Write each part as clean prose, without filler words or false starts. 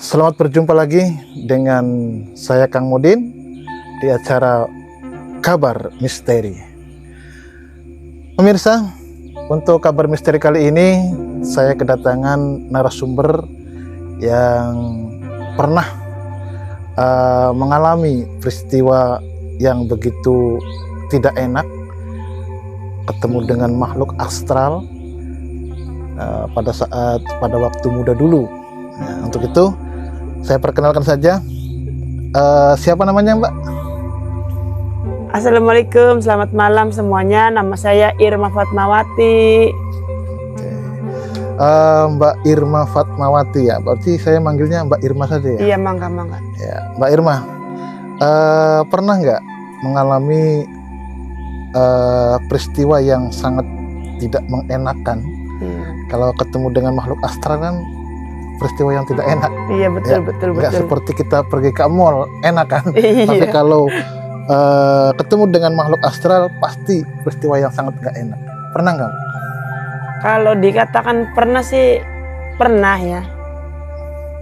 Selamat berjumpa lagi dengan saya Kang Mudin di acara Kabar Misteri. Pemirsa, untuk Kabar Misteri kali ini saya kedatangan narasumber yang pernah mengalami peristiwa yang begitu tidak enak, ketemu dengan makhluk astral pada waktu muda dulu. Nah, untuk itu saya perkenalkan saja, siapa namanya Mbak? Assalamualaikum, selamat malam semuanya. Nama saya Irma Fatmawati. Mbak Irma Fatmawati ya, berarti saya manggilnya Mbak Irma saja ya? Iya, mangga. Ya, Mbak Irma, pernah nggak mengalami peristiwa yang sangat tidak mengenakan? Kalau ketemu dengan makhluk astral kan peristiwa yang tidak enak. Iya, betul. Nggak seperti kita pergi ke mall, enak kan? Iya. Tapi kalau ketemu dengan makhluk astral pasti peristiwa yang sangat nggak enak. Pernah nggak? Kalau dikatakan pernah sih, pernah ya.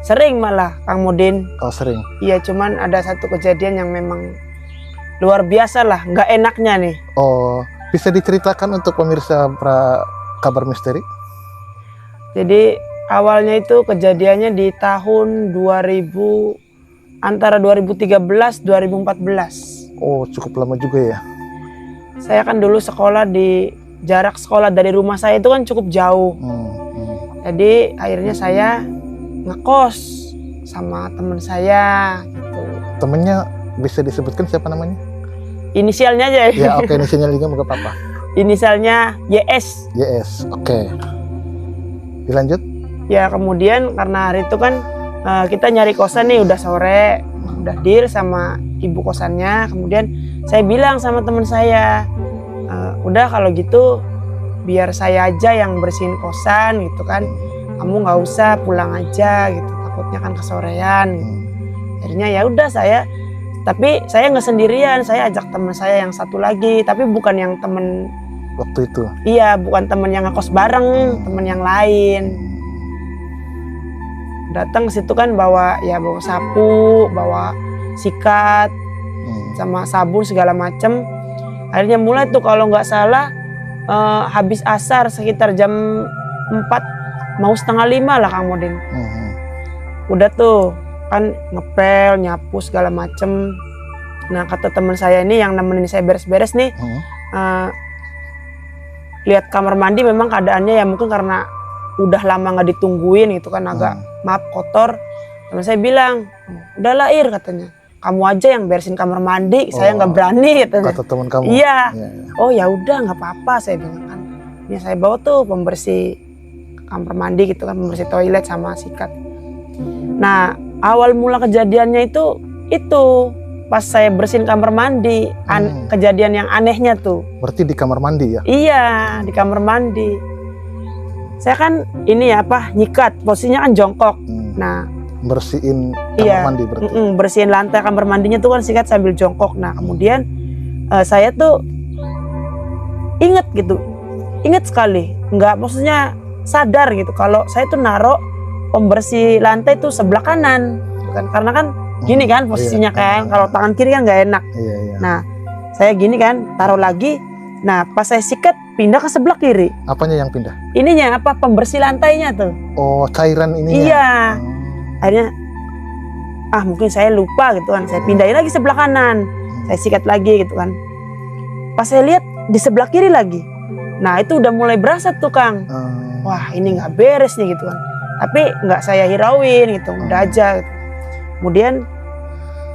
Sering malah, Kang Mudin. Oh, sering. Iya, cuman ada satu kejadian yang memang luar biasa lah, nggak enaknya nih. Oh, bisa diceritakan untuk pemirsa Kabar Misteri? Jadi awalnya itu kejadiannya di tahun antara 2013-2014. Oh, cukup lama juga ya. Saya kan dulu jarak sekolah dari rumah saya itu kan cukup jauh. Jadi akhirnya saya ngekos sama teman saya gitu. Temennya bisa disebutkan siapa namanya? Inisialnya aja. Ya, oke, inisialnya juga nggak apa-apa. Inisialnya YS. YS, oke. Dilanjut? Ya, kemudian karena hari itu kan kita nyari kosan nih, udah sore, udah deal sama ibu kosannya. Kemudian saya bilang sama teman saya, udah kalau gitu biar saya aja yang bersihin kosan gitu kan, kamu nggak usah pulang aja gitu, takutnya kan kesorean gitu. Akhirnya ya udah tapi saya nggak sendirian, saya ajak teman saya yang satu lagi, tapi bukan yang temen Waktu itu? Iya, bukan temen yang ngekos bareng, temen yang lain. Datang ke situ kan bawa sapu, bawa sikat, sama sabun segala macem. Akhirnya mulai tuh kalau nggak salah habis asar sekitar jam 4 mau setengah 5 lah Kang Mudin. Udah tuh kan ngepel, nyapu segala macem. Nah, kata teman saya ini yang nemenin saya beres-beres nih, lihat kamar mandi memang keadaannya ya mungkin karena udah lama nggak ditungguin gitu kan, agak maaf kotor. Teman saya bilang, udahlah Ir, katanya, kamu aja yang beresin kamar mandi, saya nggak berani katanya. Kata teman kamu? Iya. Ya. Oh ya udah nggak apa-apa, saya bilang kan. Ya saya bawa tuh pembersih kamar mandi gitu kan, pembersih toilet sama sikat. Nah, awal mula kejadiannya itu pas saya bersihin kamar mandi, kejadian yang anehnya tuh. Berarti di kamar mandi ya? Iya, di kamar mandi. Saya kan nyikat, posisinya kan jongkok. Nah, bersihin kamar mandi berarti? Bersihin lantai kamar mandinya tuh kan sikat sambil jongkok. Nah, kemudian saya tuh inget sekali, maksudnya sadar gitu kalau saya tuh naruh pembersih lantai tuh sebelah kanan, karena kan gini kan posisinya kan, kalau tangan kiri kan nggak enak. Nah, saya gini kan, taruh lagi. Nah, pas saya sikat pindah ke sebelah kiri. Apanya yang pindah? Ininya pembersih lantainya tuh. Oh, cairan ininya. Iya. Akhirnya mungkin saya lupa gitu kan, saya pindahin lagi sebelah kanan. Saya sikat lagi gitu kan. Pas saya lihat di sebelah kiri lagi. Nah, itu udah mulai berasa tuh Kang. Wah, ini nggak beres nih gitu kan. Tapi nggak saya hirauin gitu, udah aja gitu. Kemudian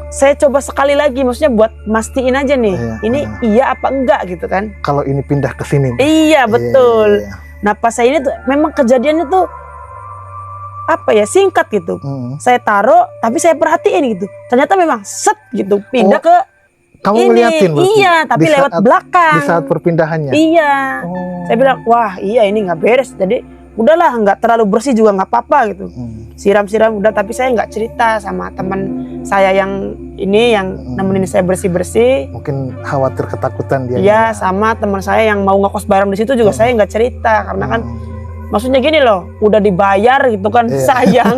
saya coba sekali lagi, maksudnya buat mastiin aja nih, ini iya apa enggak gitu kan. Kalau ini pindah ke sini. Iya, betul. Nah, pas saya ini tuh memang kejadiannya tuh singkat gitu. Saya taruh, tapi saya perhatiin gitu. Ternyata memang set gitu, pindah ke kamu ini. Ngeliatin berarti? Iya, tapi lewat belakang. Di saat perpindahannya? Iya. Saya bilang, wah iya ini nggak beres. Jadi udahlah, nggak terlalu bersih juga nggak apa-apa gitu. Siram-siram udah, tapi saya nggak cerita sama teman saya yang nemenin saya bersih-bersih. Mungkin khawatir ketakutan dia. Iya, sama teman saya yang mau ngekos bareng di situ juga saya nggak cerita karena kan maksudnya gini loh, udah dibayar gitu kan, Iya. sayang.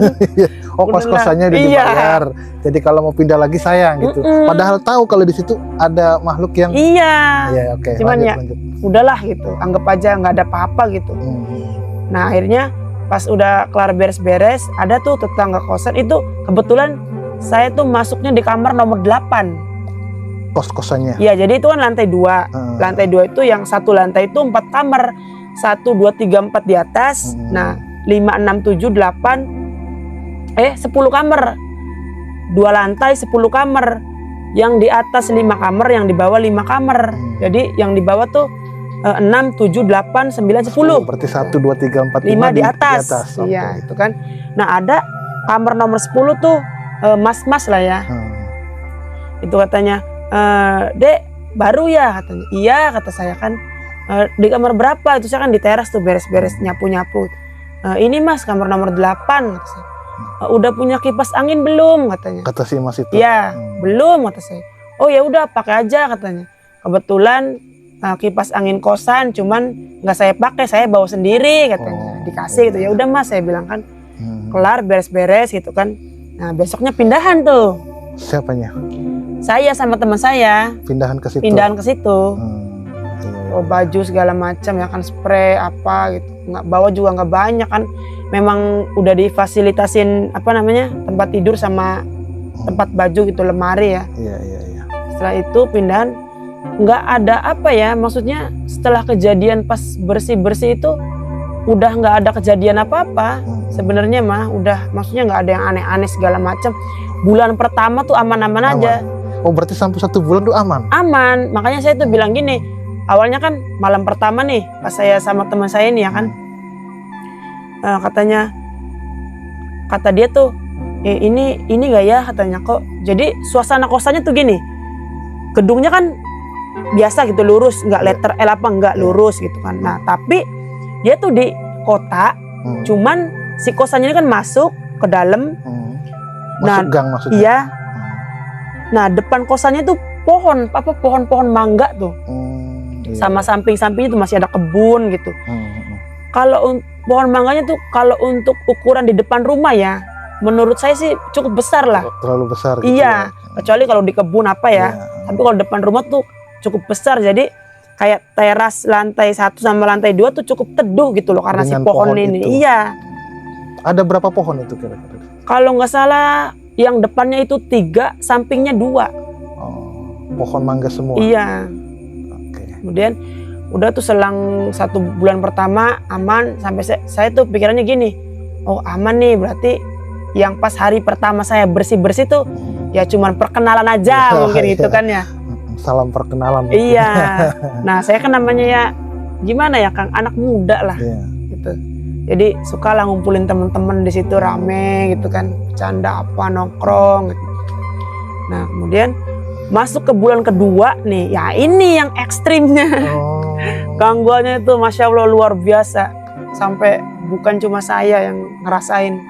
Oh, kos-kosannya udah Iya. dibayar. Jadi kalau mau pindah lagi sayang gitu. Padahal tahu kalau di situ ada makhluk yang Iya, ya oke. Cuman ya, lanjut. udahlah gitu, anggap aja nggak ada apa-apa gitu. Nah akhirnya pas udah kelar beres-beres, ada tuh tetangga kosan itu, kebetulan saya tuh masuknya di kamar nomor 8. Kos-kosannya. Iya, jadi itu kan lantai 2. Lantai 2 itu yang satu lantai itu 4 kamar. 1, 2, 3, 4 di atas. Nah, 5, 6, 7, 8 10 kamar. 2 lantai 10 kamar. Yang di atas 5 kamar, yang di bawah 5 kamar. Jadi yang di bawah tuh 6, 7, 8, 9, 10. Berarti 1, 2, 3, 4, 5 di atas. Oke. Iya, itu kan. Nah, ada kamar nomor 10 tuh mas-mas lah ya. Itu katanya, "Dek, baru ya?" katanya. "Iya," kata saya kan. "Di kamar berapa?" Itu saya kan di teras tuh beres-beres nyapu-nyapu. "Ini Mas, kamar nomor 8," kata saya. "Udah punya kipas angin belum?" katanya. Kata si Mas itu. "Iya, belum," kata saya. "Oh ya udah, pakai aja," katanya. Kebetulan kipas angin kosan, cuman nggak saya pakai, saya bawa sendiri katanya. Dikasih gitu. Ya udah Mas, saya bilang kan. Kelar beres-beres gitu kan. Nah, besoknya pindahan tuh. Siapanya? Saya sama teman saya Pindahan ke situ. pindahan ke situ. Iya. Oh, baju segala macam ya kan, spray apa gitu. Nggak bawa juga nggak banyak kan. Memang udah difasilitasin apa namanya, tempat tidur sama tempat baju gitu, lemari ya. Iya. Setelah itu pindahan, nggak ada apa ya, maksudnya setelah kejadian pas bersih-bersih itu udah nggak ada kejadian apa-apa. Sebenarnya mah udah, maksudnya nggak ada yang aneh-aneh segala macam. Bulan pertama tuh aman-aman aja. Oh, berarti sampai 1 bulan tuh aman? Aman. Makanya saya tuh bilang gini, awalnya kan malam pertama nih pas saya sama teman saya ini ya kan, kata dia tuh, ini nggak ya katanya, kok jadi suasana kosannya tuh gini, gedungnya kan biasa gitu, lurus, nggak letter L apa, nggak lurus gitu kan. Nah tapi dia tuh di kota, cuman si kosannya ini kan masuk ke dalam. Masuk gang maksudnya? Iya. Nah depan kosannya tuh pohon-pohon mangga tuh. Iya. Sama samping-sampingnya tuh masih ada kebun gitu. Kalau pohon mangganya tuh kalau untuk ukuran di depan rumah ya, menurut saya sih cukup besar lah. Terlalu besar gitu. Iya, kecuali kalau di kebun apa ya. Tapi kalau depan rumah tuh cukup besar, jadi kayak teras lantai 1 sama lantai 2 tuh cukup teduh gitu loh karena Dengan si pohon pohon ini. itu. Iya. Ada berapa pohon itu kira-kira? Kalau nggak salah yang depannya itu 3, sampingnya 2. Pohon mangga semua. Iya. Oke. Kemudian udah tuh selang 1 bulan pertama aman, sampai saya tuh pikirannya gini, oh aman nih, berarti yang pas hari pertama saya bersih-bersih tuh ya cuman perkenalan aja mungkin gitu kan ya. Salam perkenalan. Iya. Nah saya kan namanya ya gimana ya Kang, anak muda lah gitu. Jadi suka lah ngumpulin temen-temen di situ, rame gitu kan, bercanda apa, nongkrong gitu. Nah kemudian masuk ke bulan kedua nih, ya ini yang ekstrimnya. Gangguannya itu Masya Allah luar biasa. Sampai bukan cuma saya yang ngerasain.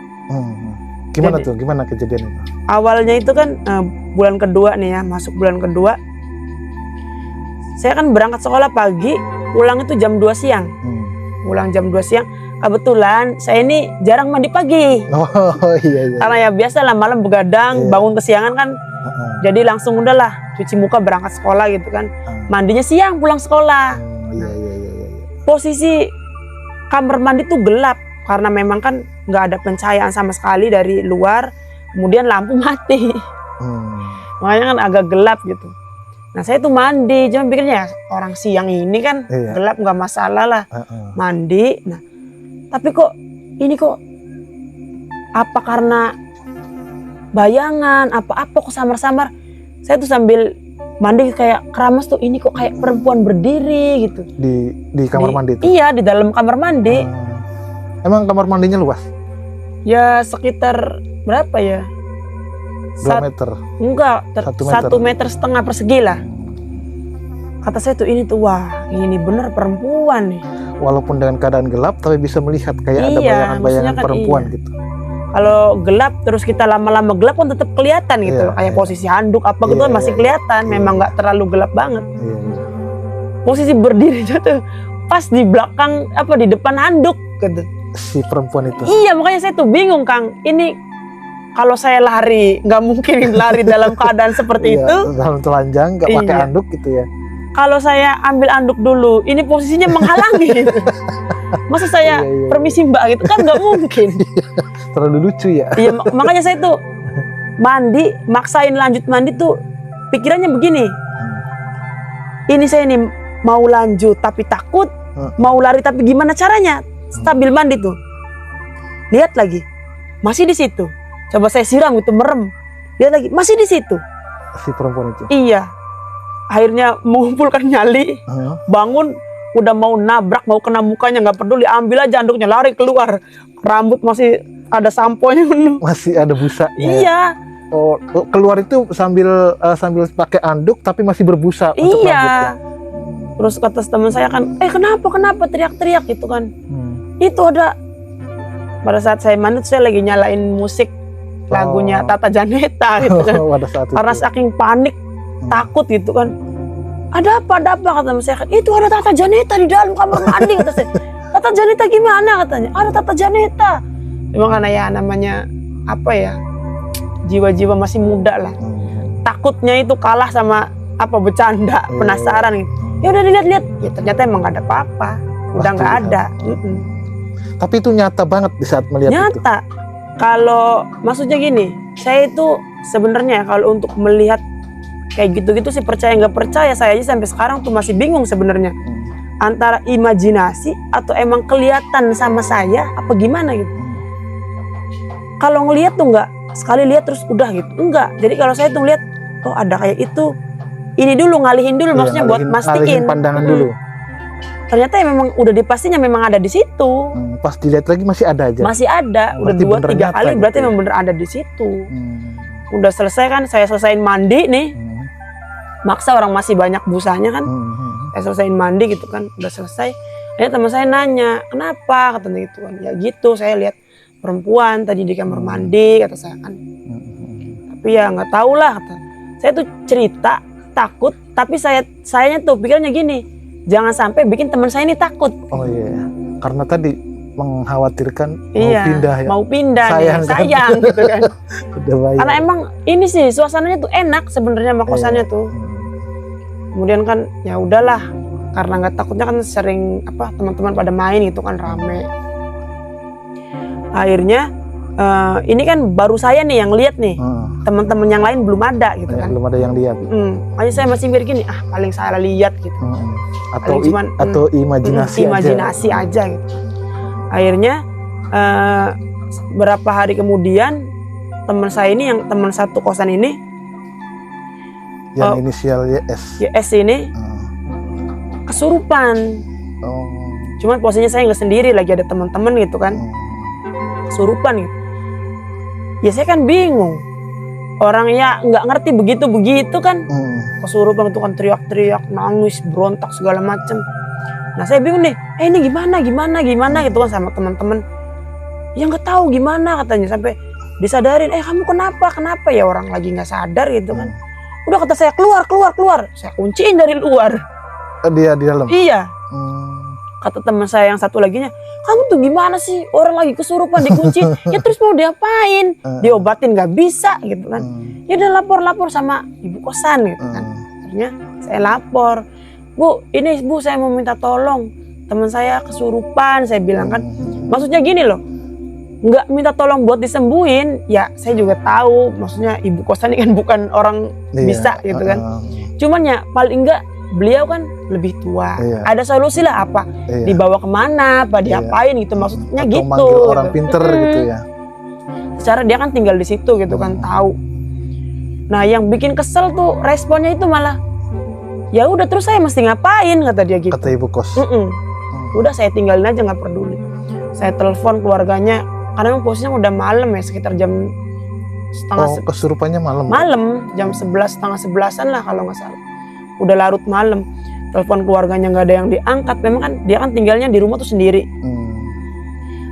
Gimana Jadi, tuh? Gimana kejadian itu? Awalnya itu kan bulan kedua nih ya, masuk bulan kedua. Saya kan berangkat sekolah pagi, pulang itu jam 2 siang. Pulang jam 2 siang. Kebetulan saya ini jarang mandi pagi. Oh iya. Karena ya biasa lah malam begadang, bangun kesiangan kan. Jadi langsung udahlah cuci muka berangkat sekolah gitu kan. Mandinya siang pulang sekolah. Iya. Posisi kamar mandi tuh gelap karena memang kan nggak ada pencahayaan sama sekali dari luar. Kemudian lampu mati. Makanya kan agak gelap gitu. Nah saya tuh mandi, cuma pikirnya ya, orang siang ini kan gelap nggak masalah lah. Mandi. Nah tapi kok ini kok apa karena bayangan apa kok samar-samar. Saya tuh sambil mandi kayak keramas tuh, ini kok kayak perempuan berdiri gitu di kamar mandi itu? Iya, di dalam kamar mandi. Emang kamar mandinya luas? Ya sekitar berapa ya, 2 meter? enggak, 1 meter setengah persegi lah. Kata saya tuh, ini tuh wah ini bener perempuan nih. Walaupun dengan keadaan gelap tapi bisa melihat kayak ada Iya, bayangan-bayangan maksudnya kan perempuan iya. gitu. Kalau gelap terus kita lama-lama gelap kan tetap kelihatan gitu. Iya, Kayak iya. posisi handuk apa gitu kan masih kelihatan. Memang nggak terlalu gelap banget. Iya. Posisi berdiri tuh pas di belakang apa di depan handuk. gitu. Si perempuan itu. Iya, makanya saya tuh bingung, Kang. Ini kalau saya lari, nggak mungkin lari dalam keadaan seperti Iya, itu. dalam telanjang, nggak pakai Iya. anduk gitu ya. Kalau saya ambil anduk dulu, ini posisinya menghalangi. Gitu. Masa saya Iya. permisi Mbak gitu kan nggak mungkin. Terlalu lucu ya. Iya, makanya saya tuh mandi, maksain lanjut mandi tuh pikirannya begini. Ini saya nih mau lanjut tapi takut, mau lari tapi gimana caranya? Stabil mandi tuh. Lihat lagi, masih di situ. Coba saya siram itu merem. Lihat lagi, masih di situ. Si perempuan itu. Iya. Akhirnya mengumpulkan nyali, bangun, udah mau nabrak, mau kena mukanya nggak peduli, ambil aja anduknya, lari keluar. Rambut masih ada samponya. Masih ada busanya. Iya. Oh, keluar itu sambil pakai anduk tapi masih berbusa untuk rambutnya. Iya. Terus kata teman saya kan, kenapa teriak-teriak gitu kan. Itu ada, pada saat saya mandi saya lagi nyalain musik lagunya Tata Janeta gitu kan. Pada saat itu. Karena saking panik, takut gitu kan. Ada apa kata teman saya kan, itu ada Tata Janeta di dalam kamar mandi kata saya. Tata Janeta gimana katanya? Ada Tata Janeta. Memang karena ya namanya apa ya, jiwa-jiwa masih muda lah. Takutnya itu kalah sama apa bercanda, penasaran gitu. Ya udah dilihat-lihat, ya ternyata emang gak ada apa-apa, udah nggak ada. Tapi itu nyata banget di saat melihat itu. Nyata. Kalau maksudnya gini, saya itu sebenarnya kalau untuk melihat kayak gitu-gitu sih percaya nggak percaya, saya aja sampai sekarang tuh masih bingung sebenarnya antara imajinasi atau emang kelihatan sama saya apa gimana gitu. Kalau ngelihat tuh nggak sekali lihat terus udah gitu, enggak. Jadi kalau saya tuh ngelihat, oh ada kayak itu, ini dulu ngalihin dulu, maksudnya buat mastiin pandangan dulu. Ternyata memang udah dipastinya memang ada di situ. Pas dilihat lagi masih ada aja. Masih ada, udah Berarti 2-3 kali gitu berarti ya. memang bener ada di situ. Udah selesai kan, saya selesaiin mandi nih. Maksa orang masih banyak busanya kan. Saya selesaiin mandi gitu kan, udah selesai. Akhirnya teman saya nanya, kenapa katanya gitu kan. Ya gitu, saya lihat perempuan tadi di kamar mandi kata saya kan. Tapi ya nggak tahu lah kata. Saya tuh cerita takut, tapi sayanya tuh pikirnya gini, jangan sampai bikin teman saya ini takut. Oh iya, karena tadi mengkhawatirkan mau pindah sayang, nih, sayang gitu kan. Udah bayar. Karena emang ini sih suasananya tuh enak sebenarnya sama kosannya tuh. Kemudian kan ya udahlah, karena nggak takutnya kan sering apa teman-teman pada main gitu kan rame. Akhirnya ini kan baru saya nih yang lihat nih, teman-teman yang lain belum ada gitu kan. Belum ada yang lihat. Makanya saya masih mikir gini, paling salah lihat gitu. Atau imajinasi aja gitu. Akhirnya berapa hari kemudian teman saya ini, yang teman satu kosan ini, yang inisial YS ini kesurupan. Cuman posisinya saya nggak sendiri, lagi ada teman-teman gitu kan. Kesurupan gitu. Ya saya kan bingung. Orang ya nggak ngerti begitu kan. Kesurupan itu kan teriak-teriak, nangis, berontak segala macem. Nah saya bingung nih, ini gimana gitu kan sama teman-teman. Ya nggak tahu gimana katanya, sampai disadarin, kamu kenapa ya, orang lagi nggak sadar gitu kan. Udah kata saya keluar. Saya kunciin dari luar. Dia di dalam. Iya. Kata teman saya yang satu laginya, kamu tuh gimana sih, orang lagi kesurupan dikunci, ya terus mau diapain? Diobatin nggak bisa gitu kan. Ya udah lapor sama ibu kosan gitu kan. Akhirnya saya lapor, Bu, saya mau minta tolong, teman saya kesurupan, saya bilang kan. Maksudnya gini loh, nggak minta tolong buat disembuhin, ya saya juga tahu, maksudnya ibu kosan ini kan bukan orang bisa gitu kan. Cuman ya paling enggak beliau kan lebih tua, ada solusi lah apa, dibawa kemana, apa diapain gitu, maksudnya atau gitu. Manggil orang pinter gitu ya. Secara dia kan tinggal di situ gitu kan, tahu. Nah yang bikin kesel tuh responnya itu malah, ya udah terus saya mesti ngapain kata dia gitu. Kata ibu kos. Udah saya tinggalin aja, nggak peduli. Saya telepon keluarganya, karena memang posisinya udah malam ya, sekitar jam kesurupannya malam. Malam, jam 11, setengah 11-an lah kalau nggak salah. Udah larut malam. Telepon keluarganya nggak ada yang diangkat. Memang kan dia kan tinggalnya di rumah tuh sendiri.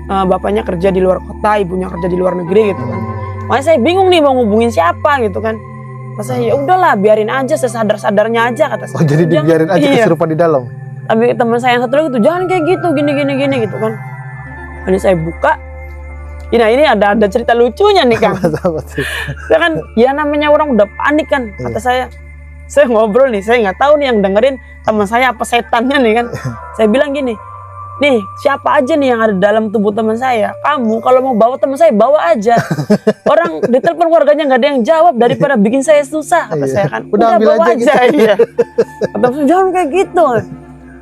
Bapaknya kerja di luar kota, ibunya kerja di luar negeri gitu kan. Makanya saya bingung nih mau ngubungin siapa gitu kan. Pas saya ya udahlah biarin aja, sesadar-sadarnya aja kata saya. Oh jadi dibiarin aja kesurupan di dalam. Tapi teman saya yang satu lagi tuh jangan kayak gitu, gini gitu kan. Ini saya buka. Ini ada cerita lucunya nih Kang. Saya kan ya namanya orang udah panik kan. Kata saya ngobrol nih, saya nggak tahu nih yang dengerin teman saya apa setannya nih kan. Saya bilang gini, nih siapa aja nih yang ada dalam tubuh teman saya, kamu kalau mau bawa teman saya bawa aja. Orang ditelepon keluarganya nggak ada yang jawab, daripada bikin saya susah. Kata saya kan, udah bawa aja. Iya. Kata saya jangan kayak gitu.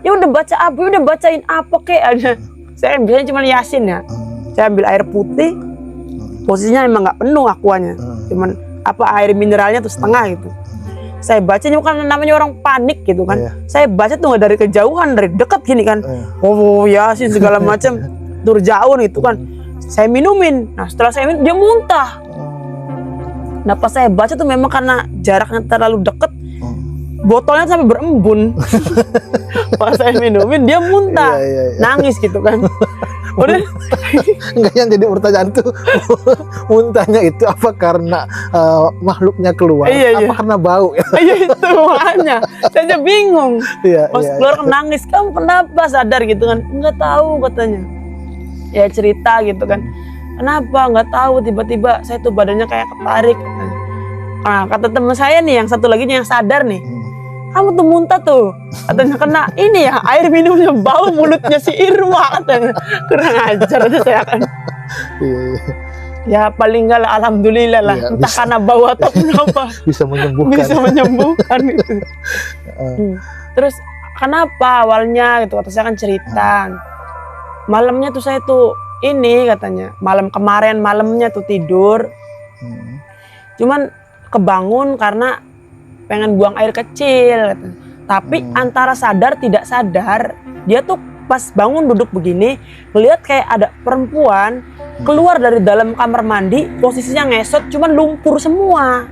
Ya udah baca apa, udah bacain apa kayak aja. Saya biasanya cuma Yasin ya. Saya ambil air putih, posisinya emang nggak penuh aquanya, cuman air mineralnya tuh setengah gitu. Saya baca, ini kan namanya orang panik gitu kan. Saya baca tuh nggak dari kejauhan, dari dekat gini kan. Oh Yasin segala macam, tur jauh gitu kan. Saya minumin. Nah setelah saya minum dia muntah. Nah pas saya baca tuh memang karena jaraknya terlalu dekat, botolnya sampai berembun. Pas saya minumin dia muntah, nangis gitu kan. Udah. Enggak, yang jadi pertanyaan tuh muntahnya itu apa karena makhluknya keluar, apa karena bau? Iya itu makanya saya aja bingung. Pas keluar kan nangis, kamu kenapa sadar gitu kan? Nggak tahu katanya. Ya cerita gitu kan. Kenapa? Nggak tahu, tiba-tiba saya tuh badannya kayak ketarik. Nah kata teman saya nih yang satu lagi yang sadar nih, kamu tuh muntah tuh, katanya kena ini ya air minumnya bau mulutnya si Irma, katanya. Kurang ajar saya kan. Ya paling enggak lah, alhamdulillah lah, entah bisa, karena bau atau kenapa bisa menyembuhkan gitu. Terus kenapa awalnya gitu, kata saya kan cerita. Malamnya tuh saya tuh ini katanya, malamnya tuh tidur, cuman kebangun karena pengen buang air kecil, tapi antara sadar tidak sadar dia tuh pas bangun duduk begini ngeliat kayak ada perempuan keluar dari dalam kamar mandi, posisinya ngesot cuman lumpur semua.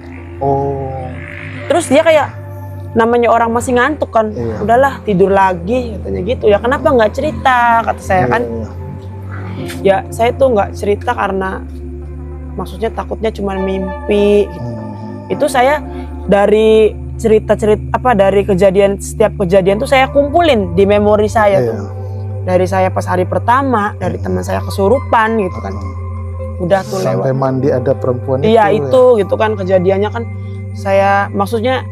Terus dia kayak namanya orang masih ngantuk kan, udahlah tidur lagi katanya gitu. Ya kenapa nggak cerita, kata saya kan. Ya saya tuh nggak cerita karena maksudnya takutnya cuma mimpi gitu. Itu saya dari cerita-cerita dari setiap kejadian tuh saya kumpulin di memori saya tuh. Dari saya pas hari pertama, dari teman saya kesurupan gitu kan. Udah tuh lewat. Sampai mandi ada perempuan itu. Iya itu gitu kan kejadiannya kan, saya maksudnya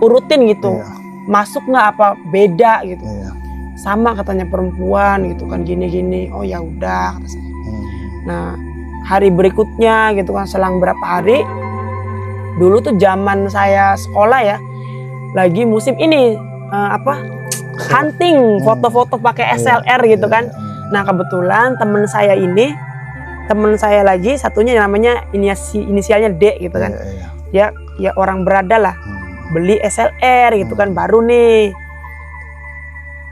urutin gitu. Masuk nggak apa beda gitu. Sama katanya perempuan gitu kan gini-gini. Oh ya udah kata saya. Nah, hari berikutnya gitu kan, selang berapa hari, dulu tuh zaman saya sekolah ya, lagi musim ini hunting, foto-foto pakai SLR gitu kan. Nah kebetulan teman saya lagi satunya namanya inisialnya D gitu kan. Dia ya orang berada lah, beli SLR gitu kan baru nih.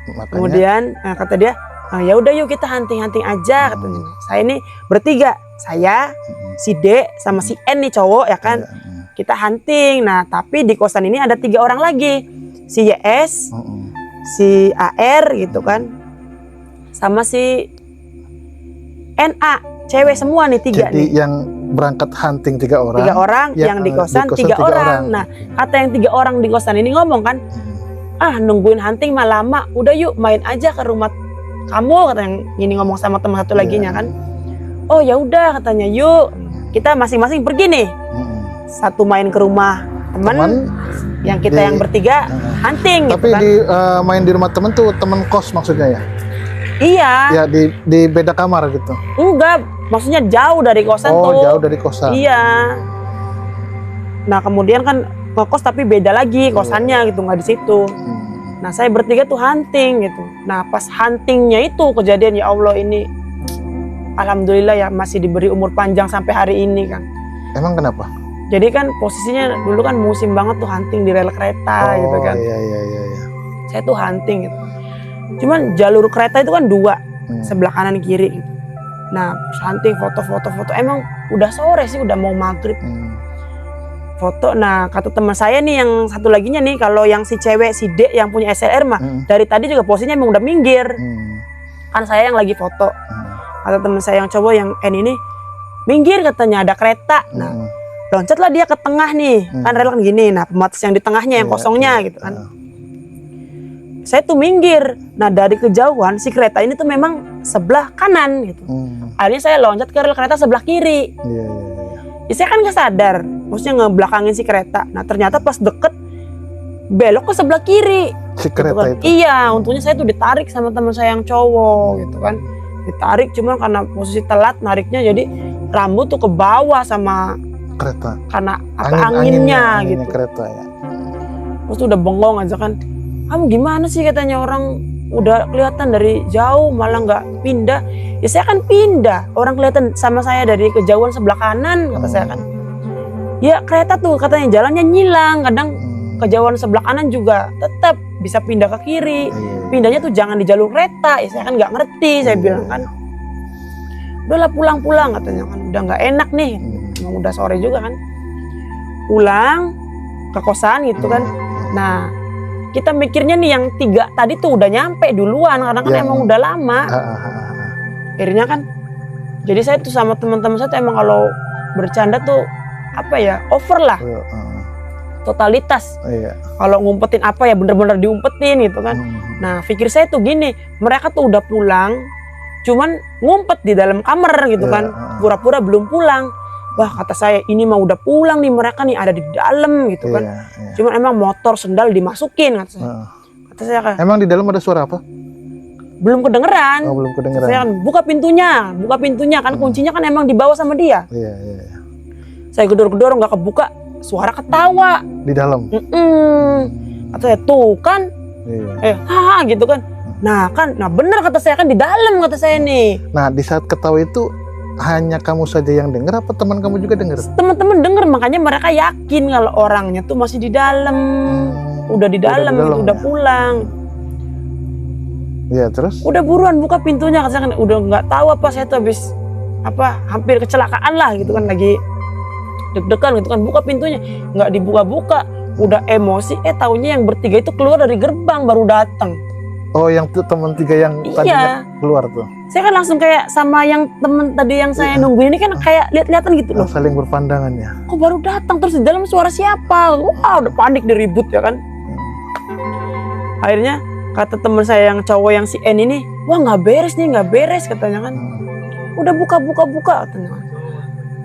Makanya, kemudian kata dia, ya udah yuk kita hunting aja katanya. Saya ini bertiga, saya, si D sama si N nih cowok ya kan. Kita hunting. Nah tapi di kosan ini ada 3 orang lagi, si YS, si AR gitu kan, sama si NA, cewek semua nih 3 Jadi nih. yang berangkat hunting 3 orang. 3 orang, yang di kosan 3 orang. Nah kata yang 3 orang di kosan ini ngomong kan, nungguin hunting mah lama, udah yuk main aja ke rumah kamu, kata yang ini ngomong sama teman satu laginya kan. Oh ya udah katanya, yuk kita masing-masing pergi nih. Satu main ke rumah teman, yang kita yang bertiga hunting. Tapi gitu kan. Main di rumah temen tuh temen kos maksudnya ya? Iya. Ya di beda kamar gitu? Enggak, maksudnya jauh dari kosan tuh. Oh jauh dari kosan. Iya. Nah kemudian kan ngekos tapi beda lagi kosannya gitu, nggak di situ. Nah saya bertiga tuh hunting gitu. Nah pas huntingnya itu kejadian, ya Allah ini alhamdulillah ya masih diberi umur panjang sampai hari ini kan. Emang kenapa? Jadi kan posisinya dulu kan musim banget tuh hunting di rel kereta gitu kan. Iya. Saya tuh hunting gitu. Cuman jalur kereta itu kan 2, sebelah kanan kiri gitu. Nah hunting foto. Emang udah sore sih, udah mau maghrib. Foto. Nah kata teman saya nih yang satu laginya nih, kalau yang si cewek si D yang punya SLR mah dari tadi juga posisinya emang udah minggir. Kan saya yang lagi foto. Kata teman saya yang cowok yang N ini, minggir katanya ada kereta. Nah loncatlah dia ke tengah nih, kan rel kan gini. Nah pembatas yang di tengahnya yang kosongnya gitu kan. saya tuh minggir. Nah dari kejauhan si kereta ini tuh memang sebelah kanan gitu. Akhirnya saya loncat ke rel kereta sebelah kiri. Iya. Ya, saya kan nggak sadar, maksudnya ngebelakangin si kereta. Nah ternyata pas deket belok ke sebelah kiri. Si Gitu kereta kan. itu. Iya, untungnya saya tuh ditarik sama teman saya yang cowok gitu kan. Ditarik cuman karena posisi telat nariknya jadi rambut tuh ke bawah sama Kereta. karena anginnya gitu. Kereta ya. Terus tuh udah bengong aja kan. Kamu gimana sih katanya, orang udah kelihatan dari jauh malah nggak pindah. Ya saya kan pindah, orang kelihatan sama saya dari kejauhan sebelah kanan kata saya kan. Ya kereta tuh katanya jalannya nyilang, kadang kejauhan sebelah kanan juga tetap bisa pindah ke kiri. Pindahnya tuh jangan di jalur kereta. Ya saya kan nggak ngerti, saya bilang kan. Udahlah pulang katanya kan, udah nggak enak nih. Emang udah sore juga kan. Pulang ke kosan gitu kan. Nah kita mikirnya nih yang 3 tadi tuh udah nyampe duluan karena kan emang udah lama. Akhirnya kan jadi saya tuh sama teman-teman saya tuh emang kalau bercanda tuh apa ya, over lah. Totalitas. Kalau ngumpetin apa ya bener-bener diumpetin gitu kan. Nah pikir saya tuh gini, mereka tuh udah pulang cuman ngumpet di dalam kamar gitu kan, pura-pura belum pulang. Wah kata saya ini mah udah pulang nih, mereka nih ada di dalam gitu kan. Cuman emang motor sendal dimasukin kata saya. Kata saya kan, emang di dalam ada suara apa? belum kedengeran. Oh, belum kedengeran. Saya kan buka pintunya kan, kuncinya kan emang dibawa sama dia. Iya. Saya gedor-gedor nggak kebuka, suara ketawa Di dalam. Kata saya tuh kan, gitu kan. Nah bener kata saya kan di dalam kata saya nih. Nah di saat ketawa itu hanya kamu saja yang dengar apa teman kamu juga dengar? Teman-teman denger, makanya mereka yakin kalau orangnya tuh masih di dalam. Udah di dalam gitu, udah pulang. Iya terus? Udah buruan buka pintunya, kata saya kan udah nggak tahu apa saya tuh habis hampir kecelakaan lah gitu kan, lagi deg-degan gitu kan, buka pintunya nggak dibuka-buka, udah emosi, taunya yang bertiga itu keluar dari gerbang baru datang. Oh yang tuh teman 3 yang tadinya keluar tuh. Saya kan langsung kayak sama yang temen tadi yang saya nungguin ini kan kayak lihat-lihatan gitu loh. Saling berpandangan ya. Kok baru datang, terus di dalam suara siapa? Wah udah panik, diribut ya kan. Akhirnya kata teman saya yang cowok yang si N ini, wah nggak beres katanya kan. Udah buka katanya.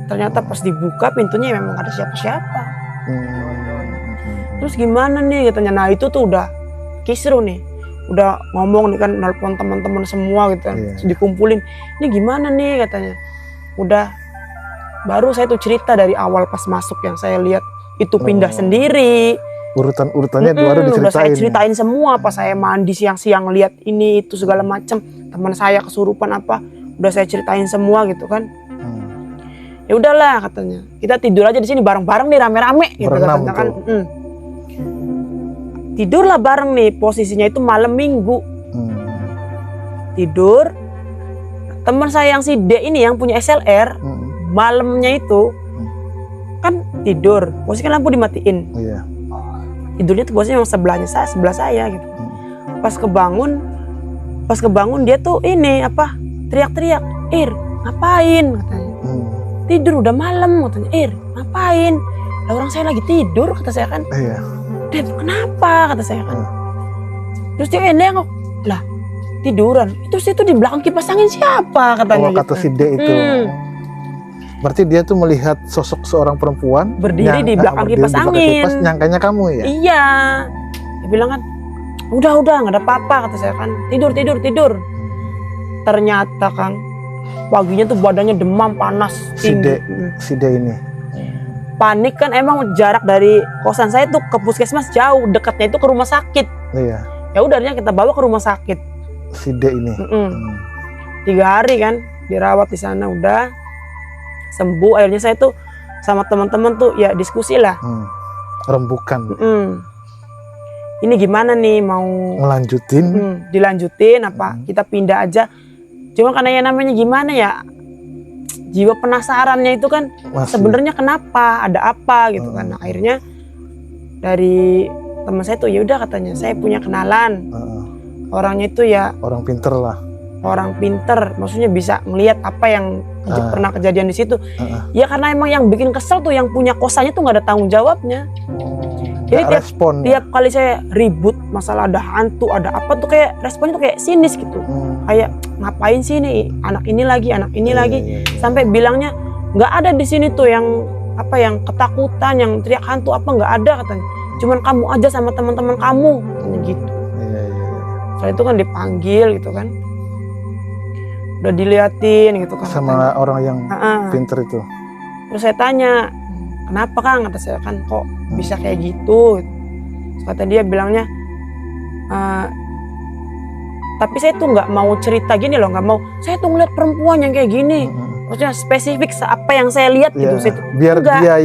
Ternyata pas dibuka pintunya memang ada siapa-siapa. Terus gimana nih katanya. Nah itu tuh udah kisruh nih. Udah ngomong nih kan, nelpon teman-teman semua gitu kan. Terus dikumpulin. Ini gimana nih katanya. Udah baru saya tuh cerita dari awal pas masuk yang saya lihat itu pindah sendiri. Urutannya baru diceritain. Udah saya ceritain semua, pas saya mandi siang-siang lihat ini itu segala macam. Teman saya kesurupan apa, udah saya ceritain semua gitu kan. Ya udahlah katanya, kita tidur aja di sini bareng-bareng nih rame-rame gitu katanya kan. Tidurlah bareng nih, posisinya itu malam minggu. Tidur, teman saya yang si D ini yang punya SLR, malamnya itu kan tidur, posisi kan lampu dimatiin. Tidurnya tuh posisinya memang sebelah saya gitu. Pas kebangun dia tuh ini teriak-teriak, "Ir, ngapain?" katanya. "Tidur udah malam," katanya. "Ir, ngapain?" "Lah orang saya lagi tidur," kata saya kan. "Dep, kenapa?" kata saya kan. Terus dia nengok, "Lah, tiduran. Itu di belakang kipas angin siapa?" katanya. Kata si D itu. Berarti dia tuh melihat sosok seorang perempuan berdiri di belakang kipas angin. Nyangkanya kamu ya? Iya. Dia bilang kan, udah nggak ada apa-apa kata saya kan. Tidur. Ternyata Kang, paginya tuh badannya demam, panas, tinggi. Si D ini. Panik kan, emang jarak dari kosan saya tuh ke puskesmas jauh, dekatnya itu ke rumah sakit. Iya. Ya udah kita bawa ke rumah sakit. Si D ini. 3 hari kan dirawat di sana, udah sembuh. Akhirnya saya tuh sama teman-teman tuh ya diskusi lah. Rembukan. Ini gimana nih, mau dilanjutin apa kita pindah aja. Cuma karena ya namanya gimana ya, jiwa penasarannya itu kan sebenarnya kenapa, ada apa gitu kan. Nah, akhirnya dari teman saya tuh ya udah katanya, saya punya kenalan. Orangnya itu ya orang pinter lah. Orang pinter, maksudnya bisa ngelihat apa yang pernah kejadian di situ. Ya karena emang yang bikin kesel tuh yang punya kosannya tuh nggak ada tanggung jawabnya. Jadi Nggak respon. tiap kali saya ribut masalah ada hantu, ada apa tuh kayak responnya tuh kayak sinis gitu. Kayak ngapain sih nih anak ini lagi, Iya. sampai bilangnya nggak ada di sini tuh yang apa yang ketakutan, yang teriak hantu apa nggak ada katanya. Cuman kamu aja sama teman-teman kamu katanya gitu. Iya. Setelah itu kan dipanggil gitu kan. Udah diliatin gitu kan. Sama orang yang Heeh. pinter itu. Terus saya tanya, kenapa Kang? Kata saya kan kok bisa kayak gitu. Terus kata dia bilangnya, tapi saya tuh nggak mau cerita gini loh, nggak mau. Saya tuh ngeliat perempuan yang kayak gini. Maksudnya spesifik apa yang saya lihat gitu. Iya. Saya, Biar enggak. dia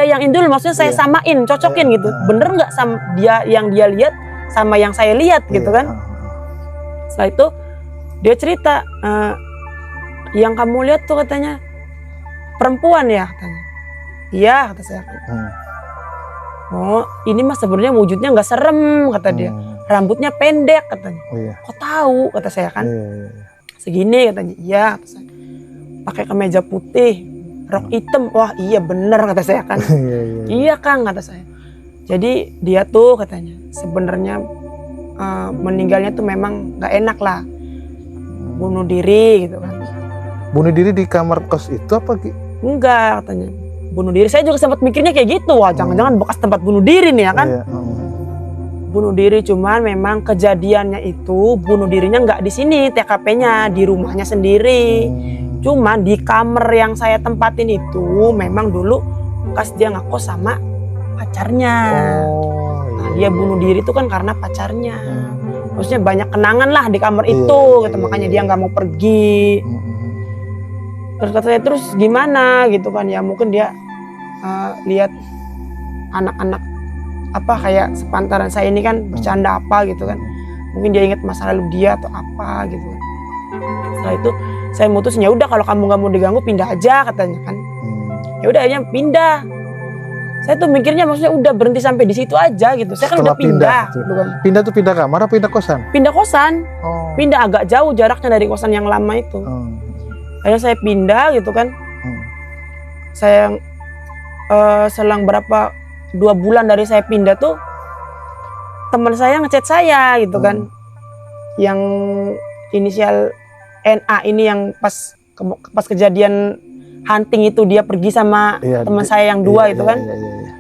yang Ini dulu, maksudnya saya Iya. samain, cocokin gitu. Bener nggak sama dia yang dia lihat sama yang saya lihat gitu Iya. kan? Setelah itu dia cerita, yang kamu lihat tuh katanya perempuan ya katanya. Iya kata saya. Oh ini mah sebenarnya wujudnya nggak serem kata dia. Rambutnya pendek katanya. Iya. Kok tahu kata saya kan. Iya. Segini katanya. Iya kata saya. Pakai kemeja putih, rok hitam. Wah iya bener kata saya kan. Iya Kang kata saya. Jadi dia tuh katanya sebenarnya meninggalnya tuh memang nggak enak lah. Bunuh diri gitu kan. Bunuh diri di kamar kos itu apa Ki? Enggak katanya. Bunuh diri. Saya juga sempat mikirnya kayak gitu. Wah jangan-jangan bekas tempat bunuh diri nih ya kan. Iya. Bunuh diri, cuman memang kejadiannya itu bunuh dirinya nggak di sini TKP-nya, di rumahnya sendiri. Cuman di kamar yang saya tempatin itu memang dulu bekas dia ngekos sama pacarnya. Nah, dia bunuh diri itu kan karena pacarnya. Maksudnya banyak kenangan lah di kamar Iya, itu, iya, gitu. iya, Makanya iya. dia nggak mau pergi. Terus kata saya, terus gimana gitu kan ya, mungkin dia lihat anak-anak apa kayak sepantaran saya ini kan bercanda apa gitu kan, mungkin dia ingat masa lalu dia atau apa gitu kan. Setelah itu saya mutusin, ya udah kalau kamu nggak mau diganggu pindah aja katanya kan. Ya udah akhirnya pindah. Saya tuh mikirnya maksudnya udah berhenti sampai di situ aja gitu. Saya kan Setelah udah pindah tuh. gitu kan. Pindah tuh pindah kamar atau pindah kosan? Pindah kosan, Oh. pindah agak jauh jaraknya dari kosan yang lama itu. Akhirnya saya pindah gitu kan. Saya selang berapa 2 bulan dari saya pindah tuh teman saya ngechat saya gitu kan, yang inisial NA ini yang pas kejadian hunting itu dia pergi sama Iya, teman saya yang 2 itu kan. Iya.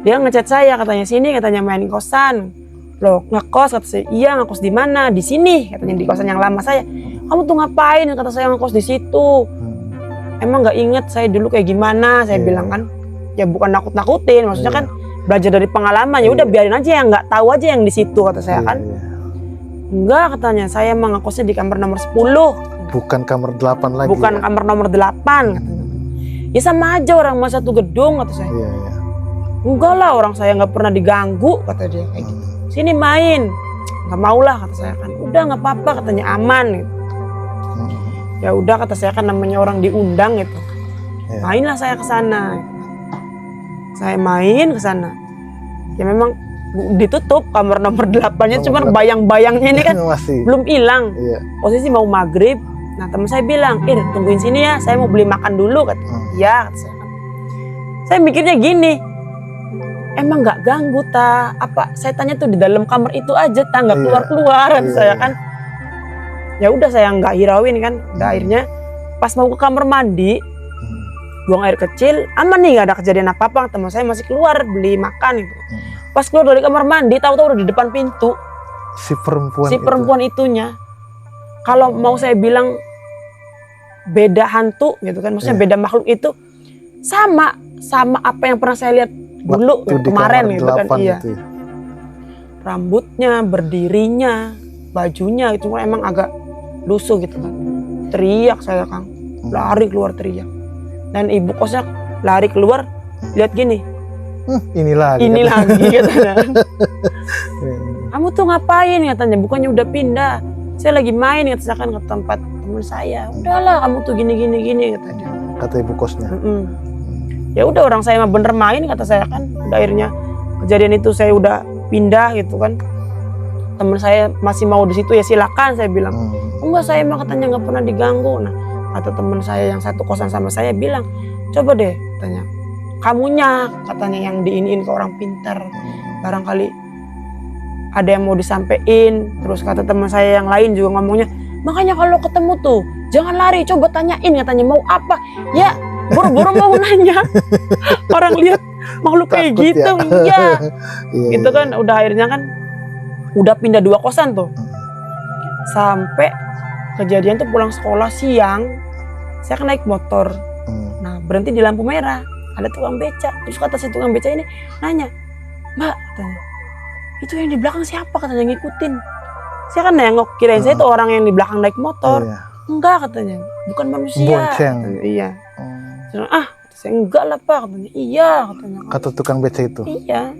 Dia ngechat saya katanya, sini katanya main kosan. Loh ngekos kata saya. Iya ngekos di mana? Di sini katanya, di kosan yang lama saya. Kamu tuh ngapain? Kata saya ngekos di situ. Emang nggak inget saya dulu kayak gimana? Saya bilang kan. Ya bukan nakut-nakutin, maksudnya kan belajar dari pengalaman. Ya udah biarin aja yang nggak tahu aja yang di situ kata saya kan. Enggak katanya, saya emang ngekosnya di kamar nomor 10. Bukan kamar 8 lagi. Bukan kamar nomor 8 katanya. Ya sama aja orang masih satu gedung kata saya. Iya. Enggak lah, orang saya nggak pernah diganggu kata dia kayak gitu. Sini main, nggak mau lah kata saya kan. Udah nggak apa-apa katanya, aman gitu. Ya udah kata saya kan, namanya orang diundang gitu. Mainlah saya ke sana. Saya main ke sana. Ya memang ditutup kamar nomor 8-nya, cuman bayang-bayangnya ini kan masih belum hilang. Iya. Posisi mau maghrib. Nah teman saya bilang, tungguin sini ya, saya mau beli makan dulu kata. Iya kata saya kan. Saya mikirnya gini, emang nggak ganggu ta? Apa saya tanya tuh di dalam kamar itu aja, ta nggak keluar-keluar kata saya kan. Ya udah saya nggak hirauin kan. Udah akhirnya pas mau ke kamar mandi, buang air kecil, aman nih nggak ada kejadian apa-apa. Teman saya masih keluar beli makan gitu. Pas keluar dari kamar mandi, tahu-tahu udah di depan pintu si perempuan. si perempuan itunya. Kalau mau saya bilang beda hantu gitu kan, maksudnya beda makhluk itu sama apa yang pernah saya lihat dulu kemarin gitu kan. Iya. Itu ya. Rambutnya, berdirinya, bajunya itu emang agak lusuh gitu kan. Teriak saya Kang, lari keluar teriak. Dan ibu kosnya lari keluar, lihat gini. Ini lagi. Katanya. Kamu tuh ngapain katanya? Bukannya udah pindah. Saya lagi main kata saya kan ke tempat teman saya. Udahlah kamu tuh gini katanya. Kata ibu kosnya. Ya udah, orang saya mah bener main kata saya kan. Udah akhirnya kejadian itu saya udah pindah gitu kan. Teman saya masih mau di situ, ya silakan saya bilang. Enggak, saya mah katanya nggak pernah diganggu. Nah kata teman saya yang satu kosan sama saya bilang, coba deh tanya, kamunya katanya yang diiniin ke orang pintar. Barangkali ada yang mau disampein. Terus kata teman saya yang lain juga ngomongnya, makanya kalau ketemu tuh jangan lari, coba tanyain katanya mau apa. Ya boro-boro mau nanya. Orang lihat makhluk kayak Takut gitu ya. ya. Itu kan udah akhirnya kan udah pindah 2 kosan tuh. Sampai kejadian tuh pulang sekolah siang, saya kan naik motor. Nah berhenti di lampu merah, ada tukang beca. Terus kata si tukang beca ini nanya, Mbak katanya, itu yang di belakang siapa katanya ngikutin. Saya kan nengok, kirain saya itu orang yang di belakang naik motor. Enggak katanya, bukan manusia. Bonceng. Katanya, iya. Saya enggak lah Pak katanya. Iya katanya. Kata tukang beca itu. Iya.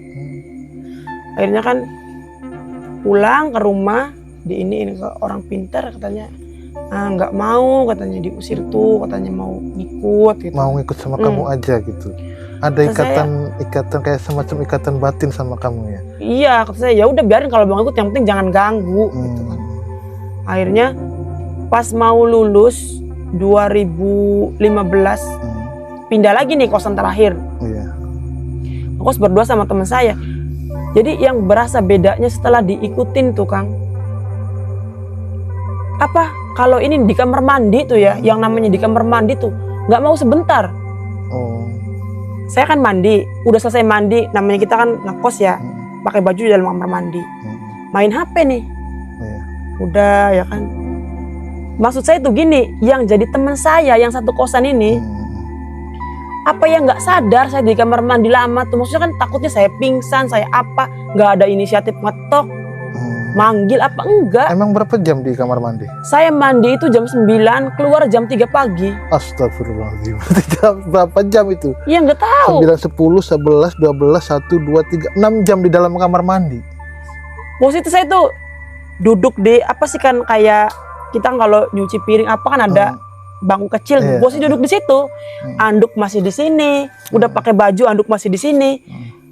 Akhirnya kan pulang ke rumah, diiniin ke orang pintar katanya. Nggak mau katanya, diusir tuh katanya, mau ngikut gitu. Mau ngikut sama kamu aja gitu. Ada ikatan kayak semacam ikatan batin sama kamu ya. Iya, kata saya ya udah biarin kalau mau ngikut, yang penting jangan ganggu gitu kan. Akhirnya pas mau lulus 2015 pindah lagi nih kosan terakhir. Iya. Kos berdua sama teman saya. Jadi yang berasa bedanya setelah diikutin tuh Kang, apa kalau ini di kamar mandi tuh ya, yang namanya di kamar mandi tuh nggak mau sebentar. Saya kan mandi, udah selesai mandi, namanya kita kan ngekos ya, pakai baju di dalam kamar mandi, main HP nih. Udah ya kan. Maksud saya tuh gini, yang jadi teman saya yang satu kosan ini, apa yang nggak sadar saya di kamar mandi lama tuh, maksudnya kan takutnya saya pingsan, saya apa, nggak ada inisiatif ngetok, manggil apa enggak. Emang berapa jam di kamar mandi? Saya mandi itu jam 9, keluar jam 3 pagi. Astagfirullahaladzim. Berapa jam itu? Iya nggak tahu. 9, 10, 11, 12, 1, 2, 3, 6 jam di dalam kamar mandi. Posisi saya tuh duduk di apa sih kan, kayak kita kalau nyuci piring apa kan ada bangku kecil. Posisi duduk di situ. Anduk masih di sini. Udah pakai baju, anduk masih di sini.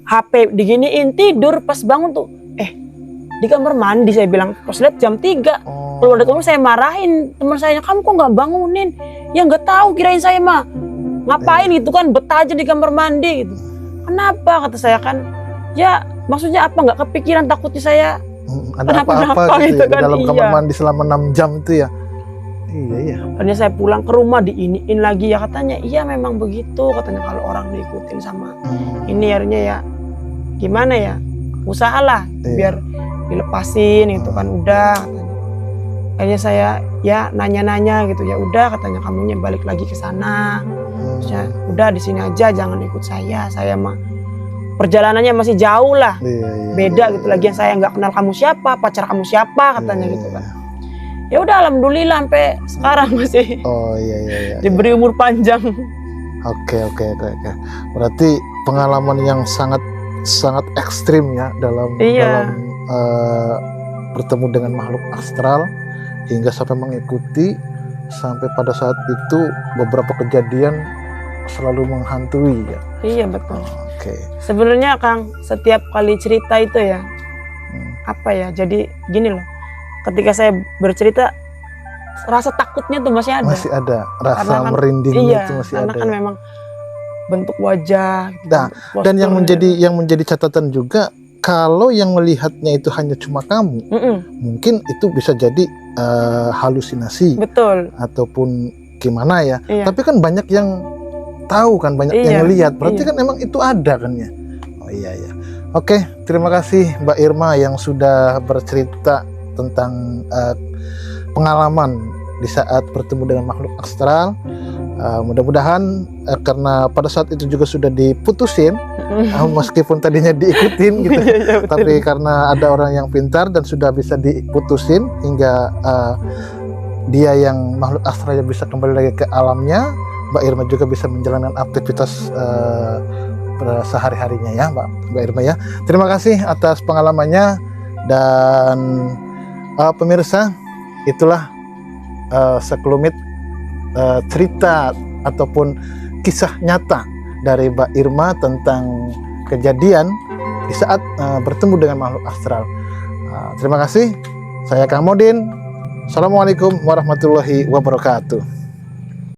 HP diginiin, tidur. Pas bangun tuh, di kamar mandi saya bilang. Pas lihat jam 3. Keluar dari kamar saya marahin teman saya, kamu kok nggak bangunin? Ya nggak tahu, kirain saya mah ngapain gitu kan, betah aja di kamar mandi gitu. Kenapa kata saya kan? Ya maksudnya apa, nggak kepikiran, takutnya saya ada apa-apa gitu ya, kan, di dalam kamar mandi selama 6 jam itu ya. Iya. Akhirnya saya pulang ke rumah diiniin lagi ya, katanya iya memang begitu katanya kalau orang diikutin sama ini. Akhirnya ya gimana ya, usahalah biar dilepasin gitu kan. Udah katanya. Akhirnya saya ya nanya-nanya gitu, ya udah katanya kamunya balik lagi ke sana. Terusnya udah di sini aja, jangan ikut saya mah perjalanannya masih jauh lah. Beda gitu. Lagian saya nggak kenal kamu siapa, pacar kamu siapa katanya gitu kan. Ya udah alhamdulillah sampai sekarang masih diberi umur panjang. Oke. Berarti pengalaman yang sangat ekstrim ya dalam bertemu dengan makhluk astral, hingga sampai mengikuti, sampai pada saat itu beberapa kejadian selalu menghantui ya. Iya betul. Sebenarnya Kang, setiap kali cerita itu ya apa ya, jadi gini loh, ketika saya bercerita rasa takutnya tuh masih ada. Rasa kan, merindingnya itu masih ada. Karena kan memang bentuk wajah gitu, dan yang menjadi catatan juga, kalau yang melihatnya itu hanya cuma kamu, mungkin itu bisa jadi halusinasi. Betul. Ataupun gimana ya. Tapi kan banyak yang tahu kan, banyak yang lihat, berarti kan emang itu ada kan ya. Oke, terima kasih Mbak Irma yang sudah bercerita tentang pengalaman di saat bertemu dengan makhluk astral. Mudah-mudahan karena pada saat itu juga sudah diputusin, meskipun tadinya diikutin gitu, tapi karena ada orang yang pintar dan sudah bisa diputusin hingga dia yang makhluk astralnya bisa kembali lagi ke alamnya. Mbak Irma juga bisa menjalankan aktivitas sehari-harinya ya Mbak Irma ya. Terima kasih atas pengalamannya. Dan pemirsa, itulah sekelumit cerita ataupun kisah nyata dari Mbak Irma tentang kejadian di saat bertemu dengan makhluk astral. Terima kasih. Saya Kang Modin. Assalamualaikum warahmatullahi wabarakatuh.